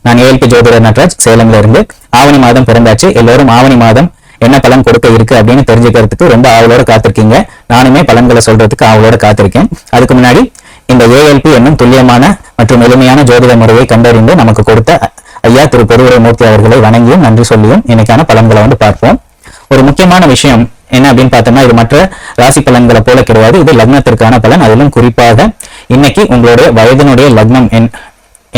நான் ஏஎல்பி ஜோதிடர் நட்ராஜ், சேலம்ல இருந்து. ஆவணி மாதம் பிறந்தாச்சு. எல்லோரும் ஆவணி மாதம் என்ன பலன் கொடுக்க இருக்கு அப்படின்னு தெரிஞ்சுக்கிறதுக்கு ரொம்ப ஆவலோட காத்திருக்கீங்க. நானுமே பலன்களை சொல்றதுக்கு ஆவலோட காத்திருக்கேன். அதுக்கு முன்னாடி இந்த ஏஎல்பி என்னும் துல்லியமான மற்றும் எளிமையான ஜோதிட முறையை கண்டறிந்து நமக்கு கொடுத்த ஐயா திரு பெருவுரைமூர்த்தி அவர்களை வணங்கியும் நன்றி சொல்லியும் இன்னைக்கான பலன்களை பார்ப்போம். ஒரு முக்கியமான விஷயம் என்ன அப்படின்னு பார்த்தோம்னா, இது மற்ற ராசி பலன்களை போல கிடையாது. இது லக்னத்திற்கான பலன். அதிலும் குறிப்பாக இன்னைக்கு உங்களுடைய வயதினுடைய லக்னம்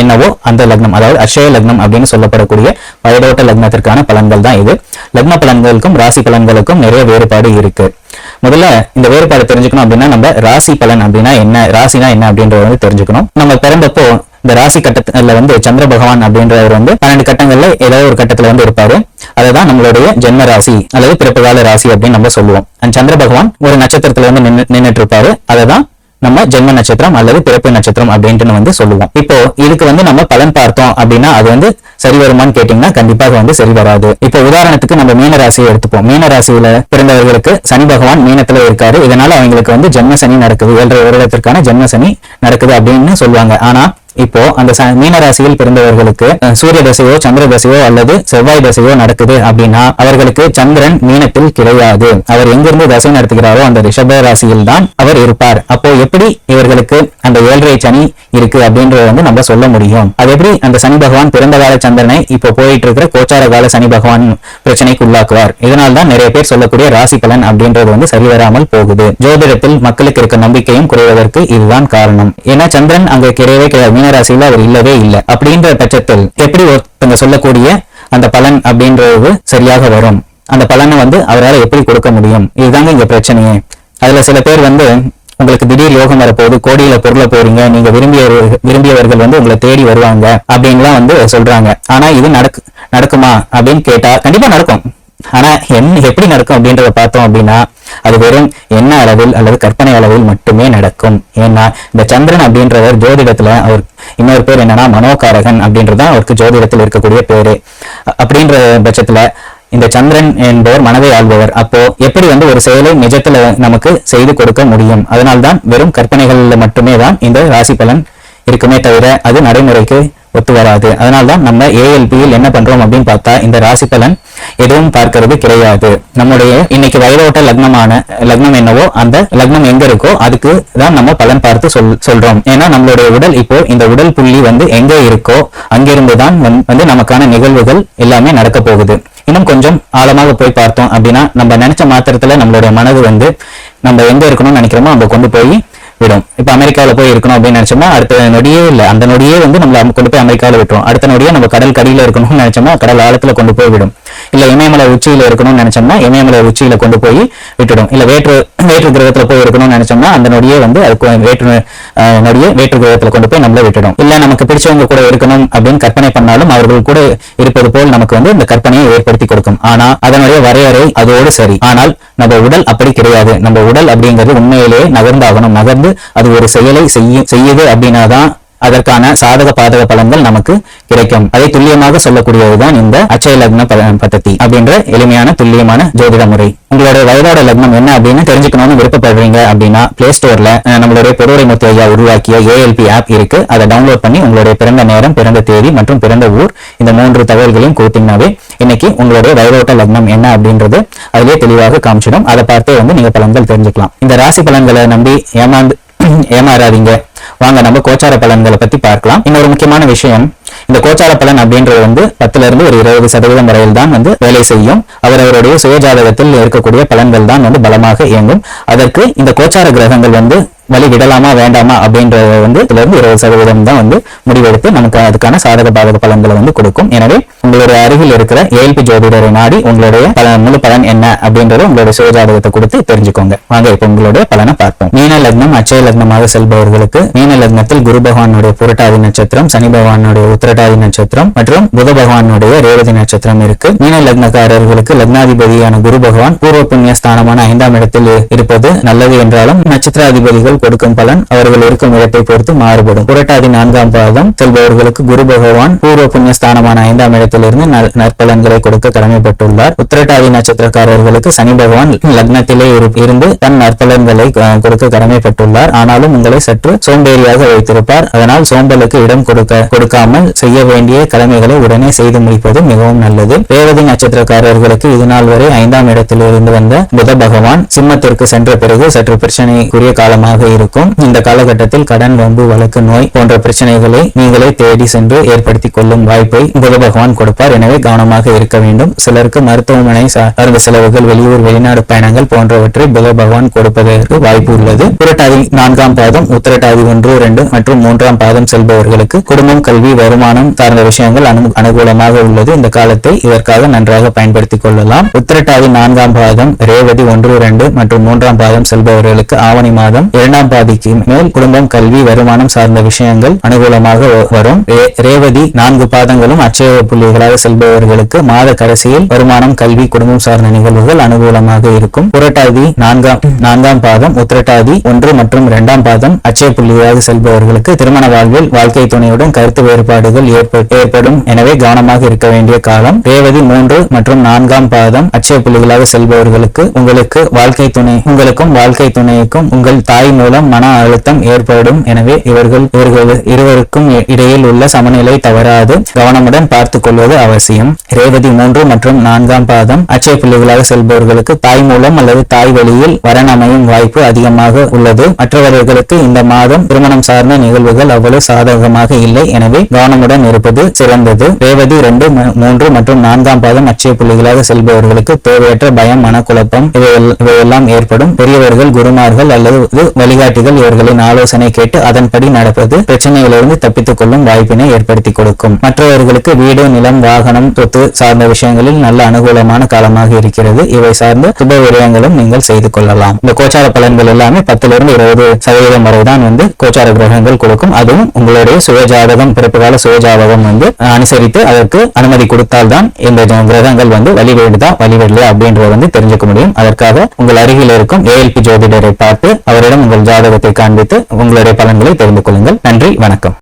என்னவோ அந்த லக்னம், அதாவது அக்ஷய லக்னம் அப்படின்னு சொல்லப்படக்கூடிய வயதோட்ட லக்னத்திற்கான பலன்கள் தான் இது. லக்ன பலன்களுக்கும் ராசி பலன்களுக்கும் நிறைய வேறுபாடு இருக்கு. முதல்ல இந்த வேறுபாடு தெரிஞ்சுக்கணும் அப்படின்னா, நம்ம ராசி பலன் அப்படின்னா என்ன, ராசினா என்ன அப்படின்றத தெரிஞ்சுக்கணும். நம்ம பிறந்தப்போ இந்த ராசி கட்டத்துல சந்திர பகவான் அப்படின்றவர் 12 கட்டங்கள்ல ஏதோ ஒரு கட்டத்துல இருப்பாரு. அதுதான் நம்மளுடைய ஜென்ம ராசி அல்லது பிறப்பு கால ராசி அப்படின்னு நம்ம சொல்லுவோம். அந்த சந்திர பகவான் ஒரு நட்சத்திரத்துல நின்னுட்டு இருப்பாரு. அததான் நம்ம ஜென்ம நட்சத்திரம் அல்லது பிறப்பு நட்சத்திரம் அப்படின்ட்டு சொல்லுவோம். இப்போ இதுக்கு நம்ம பலன் பார்த்தோம் அப்படின்னா அது சரி வருமான்னு கேட்டீங்கன்னா கண்டிப்பாக சரி வராது. இப்போ உதாரணத்துக்கு நம்ம மீன ராசியை எடுத்துப்போம். மீன ராசியில பிறந்தவர்களுக்கு சனி பகவான் மீனத்துல இருக்காரு. இதனால அவங்களுக்கு ஜென்ம சனி நடக்குது, 7 வருடத்திற்கான ஜென்ம சனி நடக்குது அப்படின்னு சொல்லுவாங்க. ஆனா இப்போ அந்த மீன ராசியில் பிறந்தவர்களுக்கு சூரிய தசையோ சந்திர தசையோ அல்லது செவ்வாய் தசையோ நடக்குது அப்படின்னா அவர்களுக்கு சந்திரன் மீனத்தில் கிடையாது. அவர் எங்கிருந்து தசை நடத்துகிறாரோ அந்த ரிஷப ராசியில் தான் அவர் இருப்பார். அப்போ எப்படி இவர்களுக்கு அந்த 7.5 சனி இருக்கு அப்படின்றத நம்ம சொல்ல முடியும்? அது எப்படி அந்த சனி பகவான் பிறந்த கால சந்திரனை இப்போ போயிட்டு இருக்கிற கோச்சார கால சனி பகவான் பிரச்சனைக்கு உள்ளாக்குவார்? இதனால்தான் நிறைய பேர் சொல்லக்கூடிய ராசி பலன் அப்படின்றது சரி வராமல் போகுது. ஜோதிடத்தில் மக்களுக்கு இருக்க நம்பிக்கையும் குறைவதற்கு இதுதான் காரணம். ஏன்னா சந்திரன் அங்க கிடையவே கிடையாது, மீனராசியில அவர் இல்லவே இல்லை. அப்படின்ற பட்சத்தில் எப்படி ஒருத்தங்க சொல்லக்கூடிய அந்த பலன் அப்படின்றது சரியாக வரும்? அந்த பலனை அவரால் எப்படி கொடுக்க முடியும்? இதுதாங்க இங்க பிரச்சனையே. அதுல சில பேர் உங்களுக்கு திடீர் யோகம் வரப்போகுது, கோடியில பொருளை போறீங்க, நீங்க விரும்பியவர்கள் உங்களை தேடி வருவாங்க அப்படின்லாம் சொல்றாங்க. ஆனா இது நடக்குமா அப்படின்னு கேட்டா கண்டிப்பா நடக்கும். ஆனா எப்படி நடக்கும் அப்படின்றத பார்த்தோம் அப்படின்னா அது வெறும் எண்ண அளவில் அல்லது கற்பனை அளவில் மட்டுமே நடக்கும். ஏன்னா இந்த சந்திரன் அப்படின்றவர் ஜோதிடத்துல அவர் இன்னொரு பேர் என்னன்னா மனோகாரகன் அப்படின்றதான் அவருக்கு ஜோதிடத்தில் இருக்கக்கூடிய பேரு. அப்படின்ற பட்சத்துல இந்த சந்திரன் என்பவர் மனதை ஆள்பவர். அப்போ எப்படி ஒரு செயலை நிஜத்துல நமக்கு செய்து கொடுக்க முடியும்? அதனால்தான் வெறும் கற்பனைகள்ல மட்டுமே தான் இந்த ராசி பலன் இருக்குமே தவிர அது நடைமுறைக்கு ஒத்து வராது. அதனால்தான் நம்ம ஏஎல்பியில் என்ன பண்றோம் அப்படின்னு பார்த்தா இந்த ராசி பலன் எதுவும் பார்க்கிறது கிடையாது. நம்முடைய இன்னைக்கு வயதோட்ட லக்னம் என்னவோ அந்த லக்னம் எங்க இருக்கோ அதுக்கு தான் நம்ம பலன் பார்த்து சொல்றோம். ஏன்னா நம்மளுடைய உடல் இப்போ இந்த உடல் புள்ளி எங்க இருக்கோ அங்கிருந்துதான் நமக்கான நிகழ்வுகள் எல்லாமே நடக்க போகுது. இன்னும் கொஞ்சம் ஆழமாக போய் பார்த்தோம் அப்படின்னா நம்ம நினைச்ச மாத்திரத்துல நம்மளுடைய மனது நம்ம எங்க இருக்கணும்னு நினைக்கிறோமோ அங்க கொண்டு போய் விடும். இப்ப அமெரிக்காவில போய் இருக்கணும் அப்படின்னு நினைச்சோம்னா அடுத்த நொடியே இல்ல, அந்த நொடியே நம்மள கொண்டு போய் அமெரிக்காவில விட்டுரும். அடுத்த நொடியே நம்ம கடல் கடியில இருக்கணும்னு நினைச்சோம்னா கடல் ஆழத்துல கொண்டு போய் விடும். இல்ல இமயமலை உச்சியில இருக்கணும்னு நினைச்சோம்னா இமயமலை உச்சியில கொண்டு போய் விட்டுடும். இல்ல வேற்று கிரகத்துல போய் இருக்கணும்னு நினைச்சோம்னா அந்த நொடியே வேற்று கிரகத்துல கொண்டு போய் நம்மள விட்டுடும். இல்ல நமக்கு பிடிச்சவங்க கூட இருக்கணும் அப்படின்னு கற்பனை பண்ணாலும் அவர்கள் கூட இருப்பது போல் நமக்கு இந்த கற்பனையை ஏற்படுத்தி கொடுக்கும். ஆனா அதனுடைய வரையறை அதோடு சரி. ஆனால் நம்ம உடல் அப்படி கிடையாது. நம்ம உடல் அப்படிங்கிறது உண்மையிலேயே நகர்ந்தாகணும். நகர்ந்து அது ஒரு செயலை செய்யுது அப்படின்னாதான் அதற்கான சாதக பாதக பலன்கள் நமக்கு கிடைக்கும். அதை துல்லியமாக சொல்லக்கூடியதுதான் இந்த அட்சய லக்ன பദ്ധதி அப்படின்ற எளிமையான துல்லியமான ஜோதிட முறை. உங்களுடைய வயதோட லக்னம் என்ன அப்படின்னு தெரிஞ்சுக்கணும்னு விருப்பப்படுறீங்க அப்படின்னா பிளே ஸ்டோர்ல நம்மளுடைய பெருவுரைமூர்த்தி ஐயா உருவாக்கிய ஏஎல்பி ஆப் இருக்கு. அதை டவுன்லோட் பண்ணி உங்களுடைய பிறந்த நேரம், பிறந்த தேதி மற்றும் பிறந்த ஊர் இந்த 3 தகவல்களையும் கொடுத்தீங்கன்னாவே இன்னைக்கு உங்களுடைய வயதோட்ட லக்னம் என்ன அப்படின்றது அதிலே தெளிவாக காமிச்சிடும். அதை பார்த்தே நீங்க பலன்கள் தெரிஞ்சுக்கலாம். இந்த ராசி பலன்களை நம்பி ஏமாறாதீங்க. வாங்க நம்ம கோச்சார பலன்களை பத்தி பார்க்கலாம். இன்னொரு முக்கியமான விஷயம், இந்த கோச்சார பலன் அப்படின்றது 10 இருந்து ஒரு 20% வரையில் தான் வேலை செய்யும். அவரவருடைய சுயஜாதகத்தில் இருக்கக்கூடிய பலன்கள் தான் பலமாக இயங்கும். அதற்கு இந்த கோச்சார கிரகங்கள் வழி விடலாமா வேண்டாமா அப்படின்றது 20% தான் முடிவெடுத்து நமக்கு அதுக்கான சாதக பாதக பலன்களை கொடுக்கும். எனவே உங்களுடைய அருகில் இருக்கிற ஏஎல்பி ஜோதிடரை நாடி உங்களுடைய முழு பலன் என்ன அப்படின்றத உங்களுடைய சுயஜாதகத்தை கொடுத்து தெரிஞ்சுக்கோங்க. வாங்க இப்ப உங்களுடைய பலனை பார்ப்போம். மீன லக்னம் அட்சய லக்னமாக செல்பவர்களுக்கு மீன லக்னத்தில் குரு பகவானுடைய புரட்டாதி நட்சத்திரம், சனி பகவானுடைய உத்திரட்டாதி நட்சத்திரம் மற்றும் புத பகவானுடைய ரேவதி நட்சத்திரம் இருக்கு. மீன லக்னக்காரர்களுக்கு லக்னாதிபதியான குரு பகவான் பூர்வ புண்ணிய ஸ்தானமான 5ஆம் இடத்தில் இருப்பது நல்லது என்றாலும் நட்சத்திராதிபதிகள் கிரகங்கள் கொடுக்கும் பலன் அவர்கள் இருக்கும் இடத்தை பொறுத்து மாறுபடும். புரட்டாதி 4ஆம் பாதம் செல்பவர்களுக்கு குரு பகவான் பூர்வ புண்ணிய ஸ்தானமான 5ஆம் இடத்திலிருந்து நற்பலன்களை கொடுக்க கடமைப்பட்டுள்ளார். உத்திரட்டாதி நட்சத்திரக்காரர்களுக்கு சனி பகவான் லக்னத்திலே இருந்து தன் நற்பலன்களை கொடுக்க கடமைப்பட்டுள்ளார். ஆனாலும் உங்களை சற்று சோம்பேறியாக வைத்திருப்பார். அதனால் சோம்பலுக்கு இடம் கொடுக்காமல் செய்ய வேண்டிய கடமைகளை உடனே செய்து முடிப்பது மிகவும் நல்லது. ரேவதி நட்சத்திரக்காரர்களுக்கு இதுநாள் வரை 5ஆம் இடத்திலிருந்து வந்த புத பகவான் சிம்மத்திற்கு சென்ற பிறகு சற்று பிரச்சனைக்குரிய காலமாக இருக்கும். இந்த காலகட்டத்தில் கடன், வம்பு, வழக்கு, நோய் போன்ற பிரச்சனைகளை நீங்களே தேடி சென்று ஏற்படுத்திக் கொள்ளும் வாய்ப்பை புத பகவான் கொடுப்பார். எனவே கவனமாக இருக்க வேண்டும். சிலருக்கு மருத்துவமனை சார்ந்த செலவுகள், வெளியூர் வெளிநாடு பயணங்கள் போன்றவற்றை புத பகவான் கொடுப்பதற்கு வாய்ப்பு உள்ளது. புரட்டாதி 4ஆம் பாதம், உத்திரட்டாதி 1, 2 மற்றும் 3ஆம் பாதம் செல்பவர்களுக்கு குடும்பம், கல்வி, வருமானம் சார்ந்த விஷயங்கள் அனுகூலமாக உள்ளது. இந்த காலத்தை இதற்காக நன்றாக பயன்படுத்திக் கொள்ளலாம். உத்திரட்டாதி 4ஆம் பாதம், ரேவதி 1, 2 மற்றும் 3ஆம் பாதம் செல்பவர்களுக்கு ஆவணி மாதம் 2ஆம் பாதிக்கு மேல் குடும்பம், கல்வி, வருமானம் சார்ந்த விஷயங்கள் அனுகூலமாக வரும். ரேவதி 4 பாதங்களும் அட்சய புள்ளிகளாக செல்பவர்களுக்கு மாத கடைசியில் வருமானம், கல்வி, குடும்பம் சார்ந்த நிகழ்வுகள் அனுகூலமாக இருக்கும். புரட்டாதி 4ஆம் பாதம், உத்திரட்டாதி 1 மற்றும் 2ஆம் பாதம் அட்சய புள்ளியாக செல்பவர்களுக்கு திருமண வாழ்வில் வாழ்க்கை துணையுடன் கருத்து வேறுபாடுகள் ஏற்படும். எனவே கவனமாக இருக்க வேண்டிய காலம். ரேவதி 3 மற்றும் 4ஆம் பாதம் அட்சய புள்ளிகளாக செல்பவர்களுக்கு உங்களுக்கும் வாழ்க்கை துணைக்கும் உங்கள் தாய் மூலம் மன அழுத்தம் ஏற்படும். எனவே இவர்கள் இருவருக்கும் இடையில் உள்ள சமநிலை தவறாது கவனமுடன் பார்த்துக் கொள்வது அவசியம். ரேவதி 3 மற்றும் 4ஆம் பாதம் அட்சய புள்ளிகளாக செல்பவர்களுக்கு தாய் மூலம் அல்லது தாய் வழியில் வரன் அமையும் வாய்ப்பு அதிகமாக உள்ளது. மற்றவர்களுக்கு இந்த மாதம் திருமணம் சார்ந்த நிகழ்வுகள் அவ்வளவு சாதகமாக இல்லை. எனவே கவனமுடன் இருப்பது சிறந்தது. ரேவதி 2, 3 மற்றும் 4ஆம் பாதம் அட்சய புள்ளிகளாக செல்பவர்களுக்கு தேவையற்ற பயம், மனக்குழப்பம் இவையெல்லாம் ஏற்படும். பெரியவர்கள், குருமார்கள் அல்லது வழிகாட்டிகள் இவர்களின் ஆலோசனை கேட்டு அதன்படி நடப்பது பிரச்சனைகளிலிருந்து தப்பித்துக் கொள்ளும் வாய்ப்பினை ஏற்படுத்தி கொடுக்கும். மற்றவர்களுக்கு வீடு, நிலம், வாகனம், சொத்து சார்ந்த விஷயங்களில் நல்ல அனுகூலமான காலமாக இருக்கிறது. இவை சார்ந்த சுப விரயங்களும் நீங்கள் செய்து கொள்ளலாம். இந்த கோச்சார பலன்கள் எல்லாமே 10லிருந்து 20% வரைதான் கோச்சார கிரகங்கள் கொடுக்கும். அதுவும் உங்களுடைய சுயஜாதகம், பிறப்புகால சுயஜாதகம் அனுசரித்து அதற்கு அனுமதி கொடுத்தால்தான் இந்த கிரகங்கள் வழிவிடலையா அப்படின்றத தெரிஞ்சுக்க முடியும். அதற்காக உங்கள் அருகில் இருக்கும் ALP ஜோதிடரை பார்த்து அவரிடம் உங்கள் ஜாதகத்தை காண்பித்து உங்களுடைய பலன்களை தெரிந்து கொள்ளுங்கள். நன்றி, வணக்கம்.